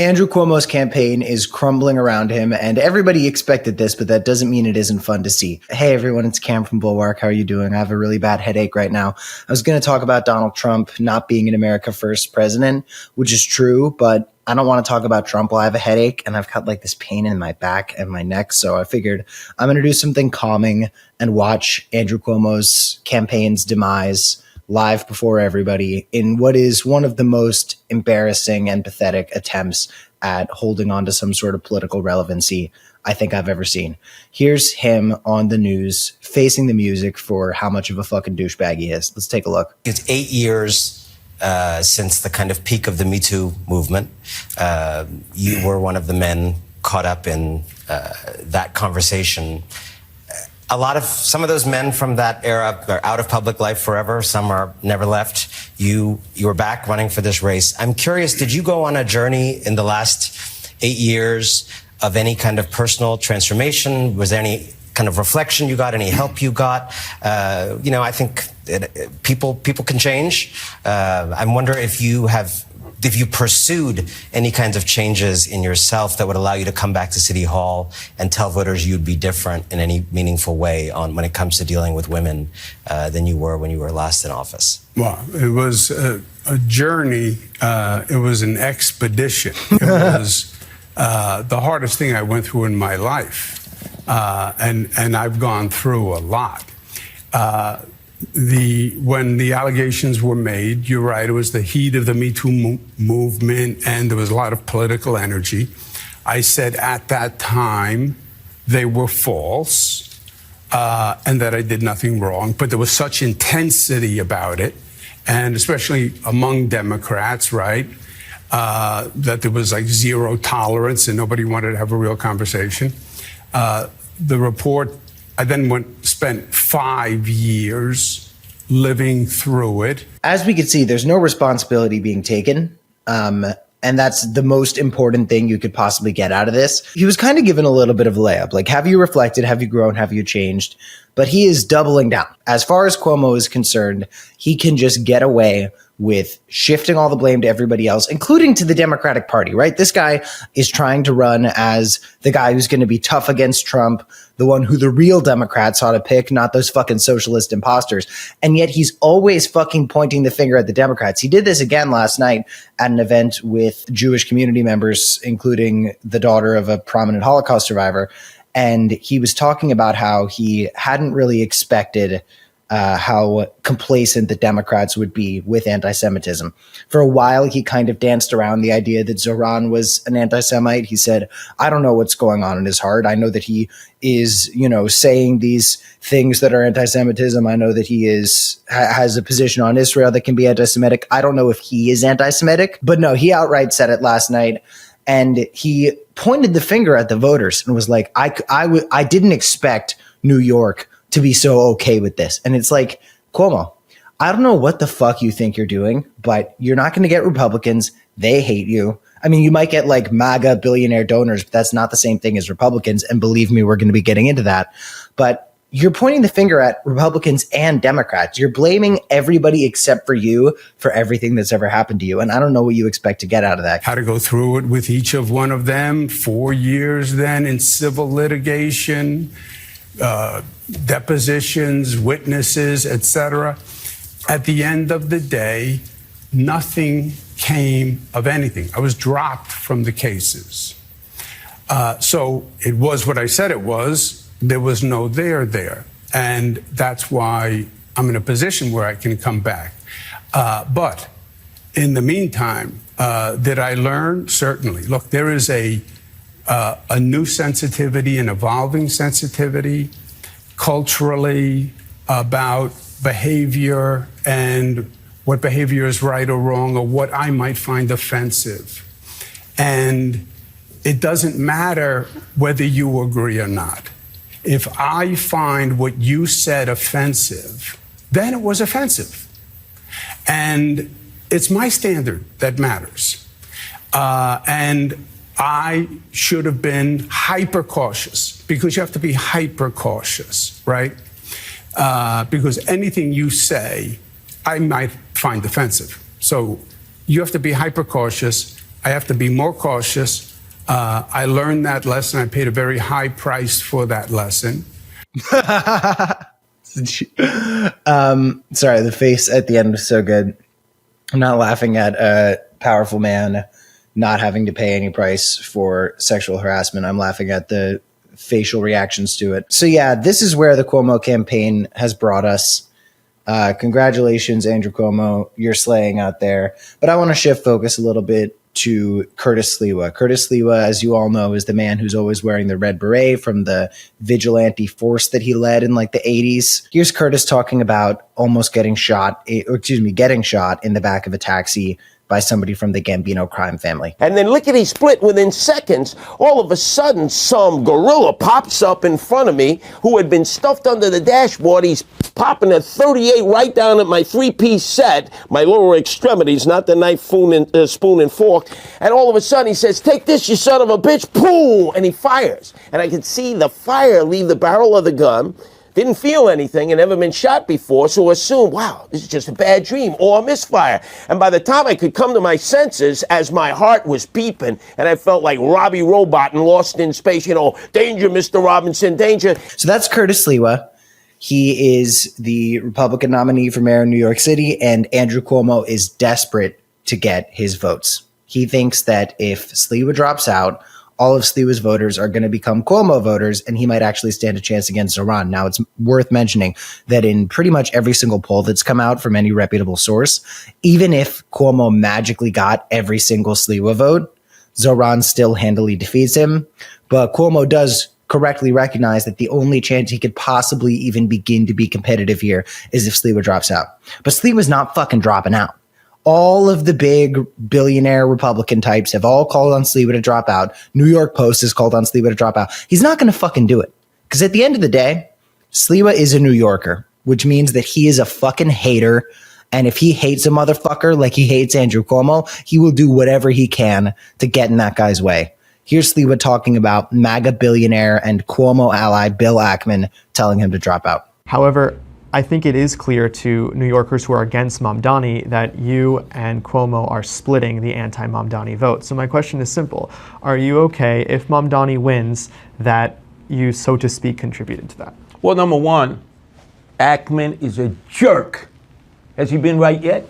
Andrew Cuomo's campaign is crumbling around him, and everybody expected this, but that doesn't mean it isn't fun to see. Hey everyone, it's Cam from Bulwark. How are you doing? I have a really bad headache right now. I was going to talk about Donald Trump not being an America First president, which is true, but I don't want to talk about Trump while I have a headache, and I've got like this pain in my back and my neck, so I figured I'm going to do something calming and watch Andrew Cuomo's campaign's demise live before everybody in what is one of the most embarrassing and pathetic attempts at holding on to some sort of political relevancy I think I've ever seen. Here's him on the news facing the music for how much of a fucking douchebag he is. Let's take a look. It's 8 years since the kind of peak of the Me Too movement. You were one of the men caught up in that conversation. Some of those men from that era are out of public life forever. Some are never left. You were back running for this race. I'm curious, did you go on a journey in the last 8 years of any kind of personal transformation? Was there any kind of reflection you got, any help you got? I think people can change. I wonder if you pursued any kinds of changes in yourself that would allow you to come back to City Hall and tell voters you'd be different in any meaningful way when it comes to dealing with women than you were when you were last in office. Well, it was a journey. It was an expedition. It was the hardest thing I went through in my life. And I've gone through a lot. When the allegations were made, you're right, it was the heat of the Me Too movement, and there was a lot of political energy. I said at that time they were false, and that I did nothing wrong, but there was such intensity about it, and especially among Democrats, right, that there was like zero tolerance and nobody wanted to have a real conversation. The report, I then spent 5 years living through it. As we can see, there's no responsibility being taken. And that's the most important thing you could possibly get out of this. He was kind of given a little bit of a layup. Like, have you reflected? Have you grown? Have you changed? But he is doubling down. As far as Cuomo is concerned, he can just get away with shifting all the blame to everybody else, including to the Democratic Party, right? This guy is trying to run as the guy who's going to be tough against Trump, the one who the real Democrats ought to pick, not those fucking socialist imposters. And yet he's always fucking pointing the finger at the Democrats. He did this again last night at an event with Jewish community members, including the daughter of a prominent Holocaust survivor. And he was talking about how he hadn't really expected how complacent the Democrats would be with anti-Semitism. For a while, he kind of danced around the idea that Zoran was an anti-Semite. He said, I don't know what's going on in his heart. I know that he is, saying these things that are anti-Semitism. I know that he has a position on Israel that can be anti-Semitic. I don't know if he is anti-Semitic, but no, he outright said it last night. And he pointed the finger at the voters and was like, I didn't expect New York to be so okay with this. And it's like, Cuomo, I don't know what the fuck you think you're doing, but you're not going to get Republicans. They hate you. I mean, you might get like MAGA billionaire donors, but that's not the same thing as Republicans. And believe me, we're going to be getting into that. But you're pointing the finger at Republicans and Democrats. You're blaming everybody except for you for everything that's ever happened to you. And I don't know what you expect to get out of that. How to go through it with each of one of them, 4 years then in civil litigation, depositions, witnesses, etc. At the end of the day, nothing came of anything. I was dropped from the cases. So it was what I said it was. There was no there. And that's why I'm in a position where I can come back. But in the meantime, did I learn? Certainly. Look, there is a new sensitivity, an evolving sensitivity culturally about behavior and what behavior is right or wrong or what I might find offensive. And it doesn't matter whether you agree or not. If I find what you said offensive, then it was offensive. And it's my standard that matters. And I should have been hyper cautious, because you have to be hyper cautious, right? Because anything you say, I might find offensive. So you have to be hyper cautious. I have to be more cautious. I learned that lesson. I paid a very high price for that lesson. Sorry, the face at the end was so good. I'm not laughing at a powerful man not having to pay any price for sexual harassment. I'm laughing at the facial reactions to it. So yeah, this is where the Cuomo campaign has brought us. Congratulations, Andrew Cuomo. You're slaying out there. But I want to shift focus a little bit to Curtis Sliwa. Curtis Sliwa, as you all know, is the man who's always wearing the red beret from the vigilante force that he led in like the 80s. Here's Curtis talking about almost getting shot in the back of a taxi by somebody from the Gambino crime family. And then lickety split within seconds, all of a sudden some gorilla pops up in front of me who had been stuffed under the dashboard. He's popping a 38 right down at my three-piece set, my lower extremities, not the knife, spoon, and fork. And all of a sudden he says, "Take this, you son of a bitch," boom, and he fires. And I could see the fire leave the barrel of the gun. Didn't feel anything and never been shot before, so assumed, wow, this is just a bad dream or a misfire. And by the time I could come to my senses, as my heart was beeping and I felt like Robbie Robot and Lost in Space, danger, Mr. Robinson, danger. So that's Curtis Sliwa. He is the Republican nominee for mayor of New York City, and Andrew Cuomo is desperate to get his votes. He thinks that if Sliwa drops out, all of Sliwa's voters are going to become Cuomo voters, and he might actually stand a chance against Zoran. Now, it's worth mentioning that in pretty much every single poll that's come out from any reputable source, even if Cuomo magically got every single Sliwa vote, Zoran still handily defeats him. But Cuomo does correctly recognize that the only chance he could possibly even begin to be competitive here is if Sliwa drops out. But Sliwa's not fucking dropping out. All of the big billionaire Republican types have all called on Sliwa to drop out. New York Post has called on Sliwa to drop out. He's not going to fucking do it. Because at the end of the day, Sliwa is a New Yorker, which means that he is a fucking hater. And if he hates a motherfucker like he hates Andrew Cuomo, he will do whatever he can to get in that guy's way. Here's Sliwa talking about MAGA billionaire and Cuomo ally Bill Ackman telling him to drop out. However, I think it is clear to New Yorkers who are against Mamdani that you and Cuomo are splitting the anti-Mamdani vote. So my question is simple. Are you okay if Mamdani wins that you, so to speak, contributed to that? Well, number one, Ackman is a jerk. Has he been right yet?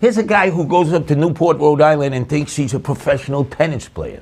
Here's a guy who goes up to Newport, Rhode Island and thinks he's a professional tennis player.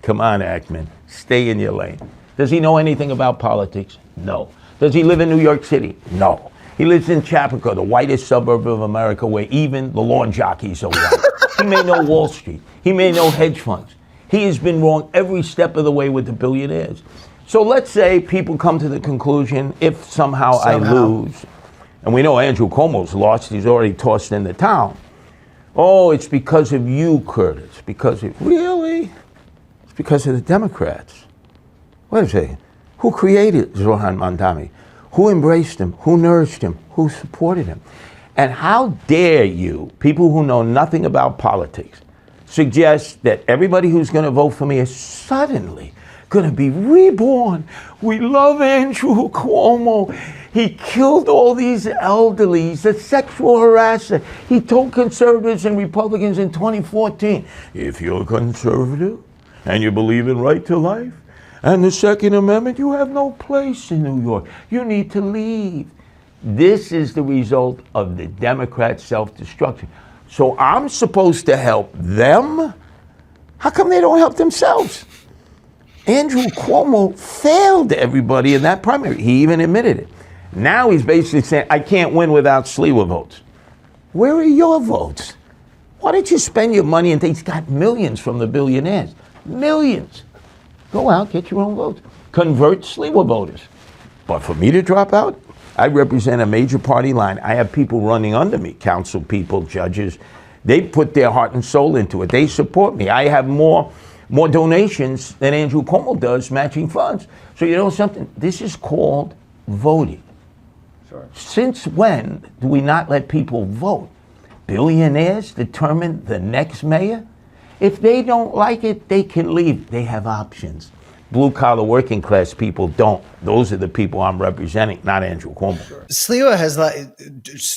Come on, Ackman, stay in your lane. Does he know anything about politics? No. Does he live in New York City? No. He lives in Chapaka, the whitest suburb of America, where even the lawn jockeys are white. He may know Wall Street. He may know hedge funds. He has been wrong every step of the way with the billionaires. So let's say people come to the conclusion, if somehow I lose, and we know Andrew Cuomo's lost, he's already tossed in the town. Oh, it's because of you, Curtis. Really? It's because of the Democrats. Wait a second. Who created Zoran Mamdani? Who embraced him? Who nourished him? Who supported him? And how dare you, people who know nothing about politics, suggest that everybody who's going to vote for me is suddenly going to be reborn? We love Andrew Cuomo. He killed all these elderly. He's a sexual harasser. He told conservatives and Republicans in 2014, if you're conservative and you believe in right to life, and the Second Amendment, you have no place in New York. You need to leave. This is the result of the Democrats' self-destruction. So I'm supposed to help them? How come they don't help themselves? Andrew Cuomo failed everybody in that primary. He even admitted it. Now he's basically saying, I can't win without Sliwa votes. Where are your votes? Why don't you spend your money and he's got millions from the billionaires? Millions. Go out, get your own votes. Convert Sliwa voters. But for me to drop out, I represent a major party line. I have people running under me, council people, judges. They put their heart and soul into it. They support me. I have more donations than Andrew Cuomo does, matching funds. So you know something? This is called voting. Sure. Since when do we not let people vote? Billionaires determine the next mayor? If they don't like it, they can leave. They have options. Blue-collar working class people don't. Those are the people I'm representing, not Andrew Cuomo. Sliwa has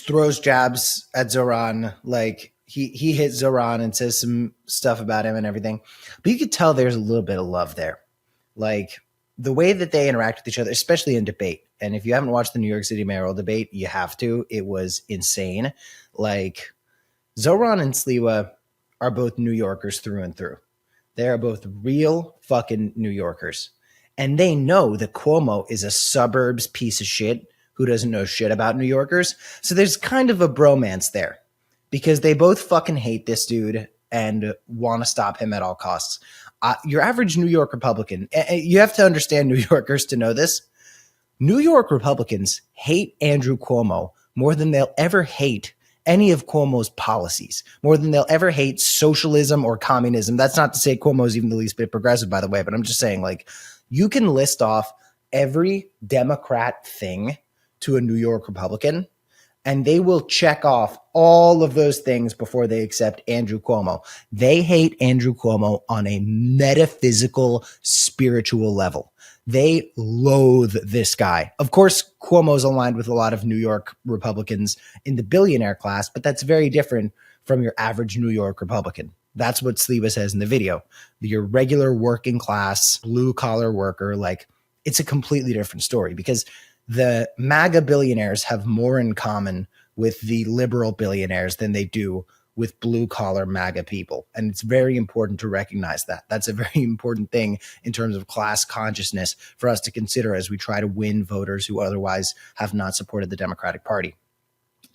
throws jabs at Zoran like he hit Zoran and says some stuff about him and everything. But you could tell there's a little bit of love there. Like the way that they interact with each other, especially in debate. And if you haven't watched the New York City mayoral debate, you have to. It was insane. Like Zoran and Sliwa are both New Yorkers through and through. They are both real fucking New Yorkers. And they know that Cuomo is a suburbs piece of shit who doesn't know shit about New Yorkers. So there's kind of a bromance there because they both fucking hate this dude and want to stop him at all costs. Your average New York Republican, you have to understand New Yorkers to know this. New York Republicans hate Andrew Cuomo more than they'll ever hate any of Cuomo's policies, more than they'll ever hate socialism or communism. That's not to say Cuomo's even the least bit progressive, by the way, but I'm just saying, like, you can list off every Democrat thing to a New York Republican, and they will check off all of those things before they accept Andrew Cuomo. They hate Andrew Cuomo on a metaphysical, spiritual level. They loathe this guy. Of course, Cuomo's aligned with a lot of New York Republicans in the billionaire class, but that's very different from your average New York Republican. That's what Sliwa says in the video. Your regular working class, blue collar worker, like it's a completely different story because the MAGA billionaires have more in common with the liberal billionaires than they do with blue collar MAGA people. And it's very important to recognize that. That's a very important thing in terms of class consciousness for us to consider as we try to win voters who otherwise have not supported the Democratic Party.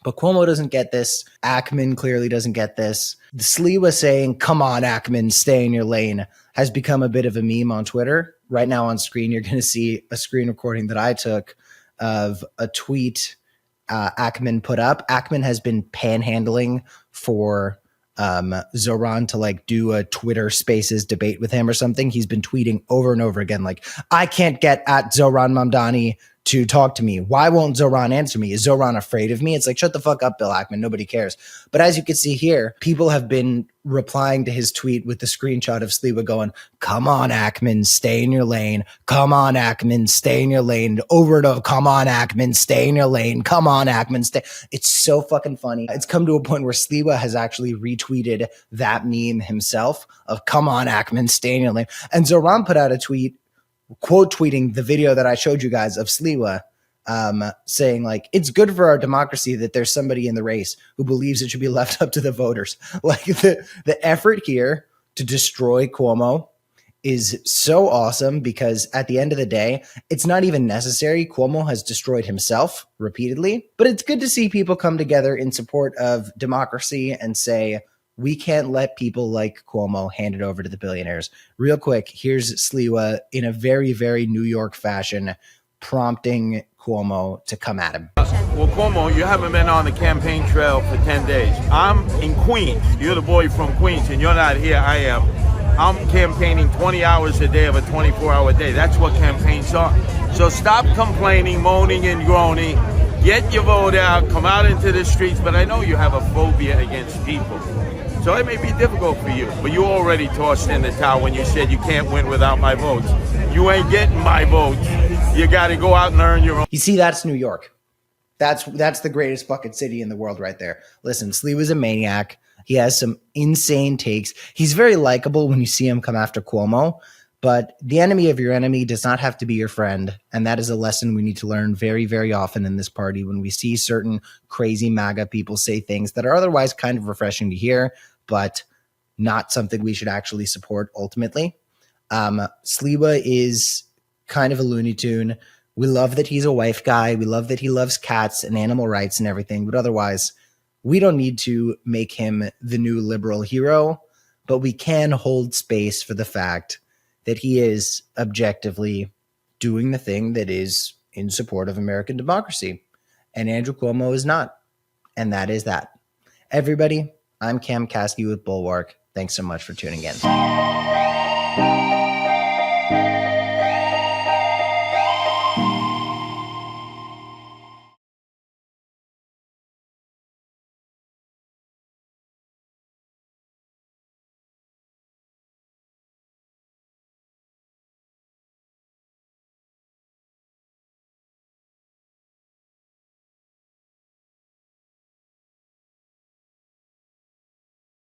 But Cuomo doesn't get this. Ackman clearly doesn't get this. The Sliwa saying, come on, Ackman, stay in your lane, has become a bit of a meme on Twitter. Right now on screen, you're going to see a screen recording that I took of a tweet Ackman put up. Ackman has been panhandling for Zoran to like do a Twitter Spaces debate with him or something. He's been tweeting over and over again, like, I can't get at Zoran Mamdani to talk to me. Why won't Zoran answer me? Is Zoran afraid of me? It's like, shut the fuck up, Bill Ackman. Nobody cares. But as you can see here, people have been replying to his tweet with the screenshot of Sliwa going, come on, Ackman, stay in your lane. Come on, Ackman, stay in your lane. Over and over, come on, Ackman, stay in your lane. Come on, Ackman, stay. It's so fucking funny. It's come to a point where Sliwa has actually retweeted that meme himself of, come on, Ackman, stay in your lane. And Zoran put out a tweet quote tweeting the video that I showed you guys of Sliwa saying like, it's good for our democracy that there's somebody in the race who believes it should be left up to the voters. Like the effort here to destroy Cuomo is so awesome because at the end of the day, it's not even necessary. Cuomo has destroyed himself repeatedly, but it's good to see people come together in support of democracy and say, we can't let people like Cuomo hand it over to the billionaires. Real quick, here's Sliwa in a very, very New York fashion, prompting Cuomo to come at him. Well, Cuomo, you haven't been on the campaign trail for 10 days. I'm in Queens. You're the boy from Queens, and you're not here. I am. I'm campaigning 20 hours a day of a 24-hour day. That's what campaigns are. So stop complaining, moaning, and groaning. Get your vote out. Come out into the streets. But I know you have a phobia against people. So it may be difficult for you, but you already tossed in the towel when you said you can't win without my votes. You ain't getting my votes. You got to go out and earn your own. You see, that's New York. That's the greatest bucket city in the world right there. Listen, Sliwa's a maniac. He has some insane takes. He's very likable when you see him come after Cuomo, but the enemy of your enemy does not have to be your friend. And that is a lesson we need to learn very, very often in this party when we see certain crazy MAGA people say things that are otherwise kind of refreshing to hear, but not something we should actually support ultimately. Sliwa is kind of a Looney Tune. We love that he's a wife guy. We love that he loves cats and animal rights and everything, but otherwise, we don't need to make him the new liberal hero, but we can hold space for the fact that he is objectively doing the thing that is in support of American democracy. And Andrew Cuomo is not. And that is that. Everybody, I'm Cam Caskey with Bulwark. Thanks so much for tuning in.